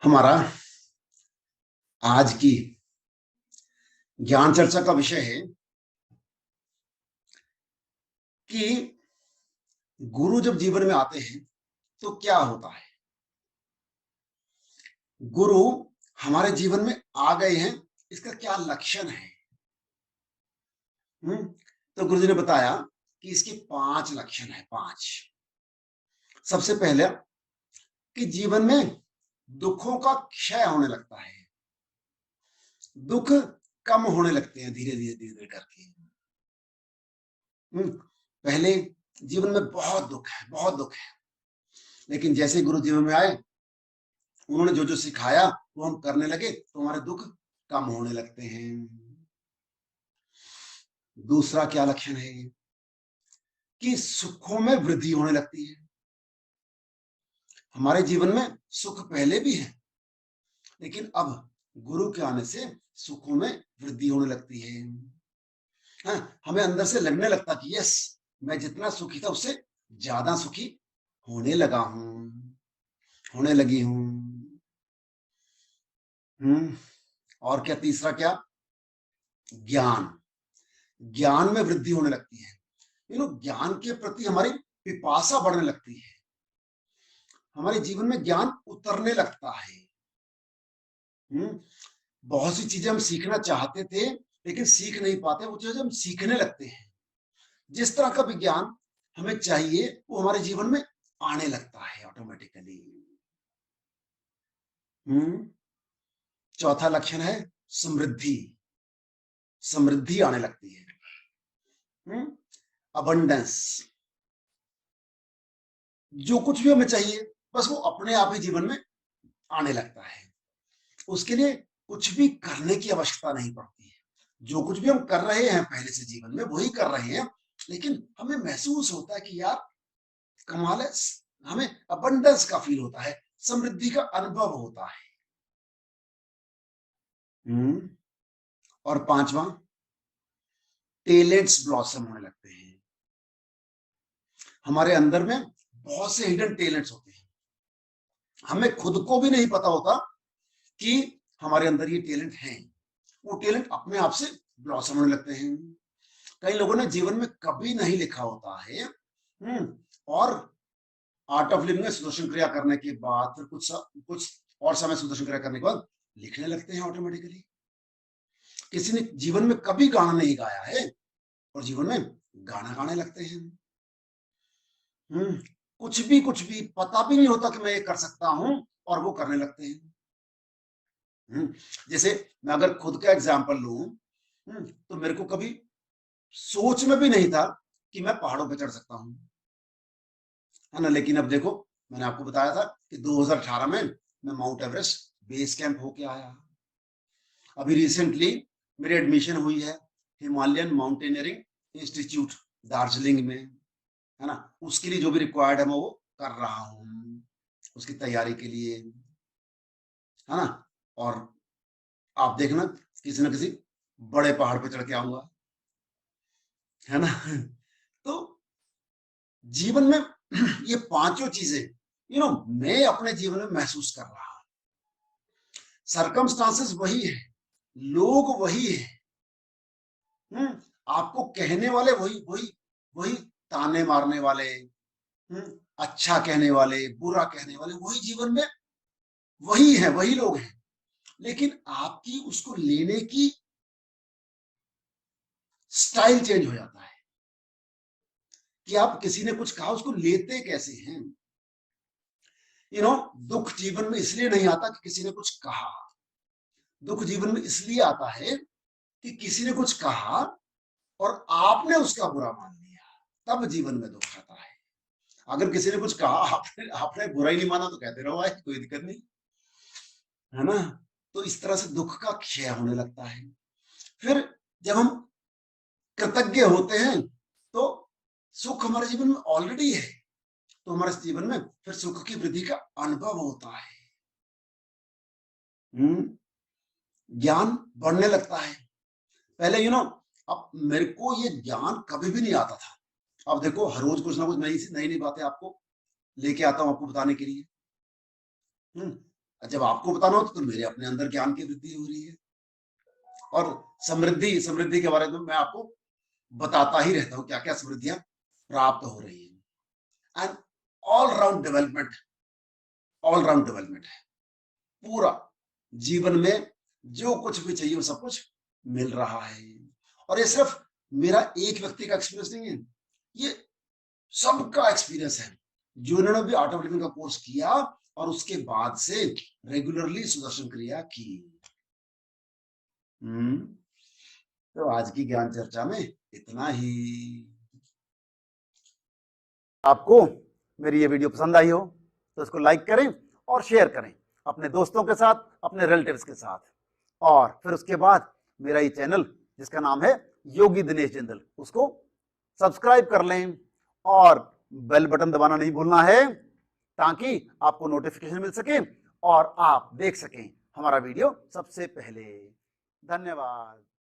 हमारा आज की ज्ञान चर्चा का विषय है कि गुरु जब जीवन में आते हैं तो क्या होता है। गुरु हमारे जीवन में आ गए हैं, इसका क्या लक्षण है। तो गुरु जी ने बताया कि इसके 5 लक्षण है। 5 सबसे पहले कि जीवन में दुखों का क्षय होने लगता है। दुख कम होने लगते हैं धीरे धीरे धीरे धीरे करके। पहले जीवन में बहुत दुख है, बहुत दुख है, लेकिन जैसे गुरु जीवन में आए, उन्होंने जो जो सिखाया वो हम करने लगे तो हमारे दुख कम होने लगते हैं। दूसरा क्या लक्षण है कि सुखों में वृद्धि होने लगती है। हमारे जीवन में सुख पहले भी है, लेकिन अब गुरु के आने से सुखों में वृद्धि होने लगती है। हमें अंदर से लगने लगता कि यस, मैं जितना सुखी था उससे ज्यादा सुखी होने लगा हूं, होने लगी हूं। और क्या, तीसरा क्या, ज्ञान। ज्ञान में वृद्धि होने लगती है। ज्ञान के प्रति हमारी पिपासा बढ़ने लगती है। हमारे जीवन में ज्ञान उतरने लगता है। बहुत सी चीजें हम सीखना चाहते थे लेकिन सीख नहीं पाते, वो चीजें हम सीखने लगते हैं। जिस तरह का विज्ञान हमें चाहिए वो हमारे जीवन में आने लगता है ऑटोमेटिकली। चौथा लक्षण है समृद्धि। समृद्धि आने लगती है। अबंडेंस। जो कुछ भी हमें चाहिए बस वो अपने आप ही जीवन में आने लगता है। उसके लिए कुछ भी करने की आवश्यकता नहीं पड़ती है। जो कुछ भी हम कर रहे हैं पहले से जीवन में वही कर रहे हैं, लेकिन हमें महसूस होता है कि यार कमाल है, हमें अबंडेंस का फील होता है, समृद्धि का अनुभव होता है। और पांचवा, टैलेंट्स ब्लॉसम होने लगते हैं। हमारे अंदर में बहुत से हिडन टैलेंट्स होते हैं, हमें खुद को भी नहीं पता होता कि हमारे अंदर ये टैलेंट हैं। वो टैलेंट अपने आप से ब्लॉसम होने लगते हैं। कई लोगों ने जीवन में कभी नहीं लिखा होता है, और आर्ट ऑफ लिविंग में सुदर्शन क्रिया करने के बाद फिर कुछ और समय सुदर्शन क्रिया करने के बाद लिखने लगते हैं ऑटोमेटिकली। किसी ने जीवन में कभी गाना नहीं गाया है और जीवन में गाना गाने लगते हैं। कुछ भी पता भी नहीं होता कि मैं ये कर सकता हूं और वो करने लगते हैं। जैसे मैं अगर खुद का एग्जांपल लूं, तो मेरे को कभी सोच में भी नहीं था कि मैं पहाड़ों पे चढ़ सकता हूं, है ना। लेकिन अब देखो, मैंने आपको बताया था कि 2018 में मैं माउंट एवरेस्ट बेस कैंप होके आया। अभी रिसेंटली मेरी एडमिशन हुई है हिमालयन माउंटेनियरिंग इंस्टीट्यूट दार्जिलिंग में, है ना। उसके लिए जो भी रिक्वायर्ड है मैं वो कर रहा हूँ, उसकी तैयारी के लिए, है ना। और आप देखना किसी न किसी बड़े पहाड़ पे चढ़ के आऊंगा, है ना। तो जीवन में ये पांचों चीजें मैं अपने जीवन में महसूस कर रहा हूं। सर्कमस्टांसेस वही है, लोग वही है, आपको कहने वाले वही वही वही, ताने मारने वाले, अच्छा कहने वाले, बुरा कहने वाले, वही जीवन में वही है, वही लोग हैं। लेकिन आपकी उसको लेने की स्टाइल चेंज हो जाता है कि आप किसी ने कुछ कहा उसको लेते कैसे हैं। दुख जीवन में इसलिए नहीं आता कि किसी ने कुछ कहा। दुख जीवन में इसलिए आता है कि किसी ने कुछ कहा और आपने उसका बुरा मान लिया, तब जीवन में दुख आता है। अगर किसी ने कुछ कहा, आपने बुरा ही नहीं माना तो कहते रहो, कोई दिक्कत नहीं, है ना। तो इस तरह से दुख का क्षय होने लगता है। फिर जब हम कृतज्ञ होते हैं तो सुख हमारे जीवन में ऑलरेडी है, तो हमारे जीवन में फिर सुख की वृद्धि का अनुभव होता है। ज्ञान बढ़ने लगता है। पहले अब मेरे को ये ज्ञान कभी भी नहीं आता था। अब देखो, हर रोज कुछ ना कुछ नई नई बातें आपको लेके आता हूं, आपको बताने के लिए। जब आपको बताना हो तो मेरे अपने अंदर ज्ञान की वृद्धि हो रही है। और समृद्धि के बारे में मैं आपको बताता ही रहता हूँ, क्या-क्या समृद्धियाँ प्राप्त हो रही हैं। एंड ऑल राउंड डेवलपमेंट है। पूरा जीवन में जो कुछ भी चाहिए वो सब कुछ मिल रहा है। और ये सिर्फ मेरा एक व्यक्ति का एक्सपीरियंस नहीं है, ये सबका एक्सपीरियंस है, जो इन्होंने भी आर्ट ऑफ लिविंग का कोर्स किया और उसके बाद से रेगुलरली सुदर्शन क्रिया की। तो आज की ज्ञान चर्चा में इतना ही। आपको मेरी ये वीडियो पसंद आई हो तो इसको लाइक करें और शेयर करें अपने दोस्तों के साथ, अपने रिलेटिव्स के साथ। और फिर उसके बाद मेरा ये चैनल जिसका नाम है योगी दिनेश जिंदल, उसको सब्सक्राइब कर लें और बेल बटन दबाना नहीं भूलना है, ताकि आपको नोटिफिकेशन मिल सके और आप देख सकें हमारा वीडियो सबसे पहले। धन्यवाद।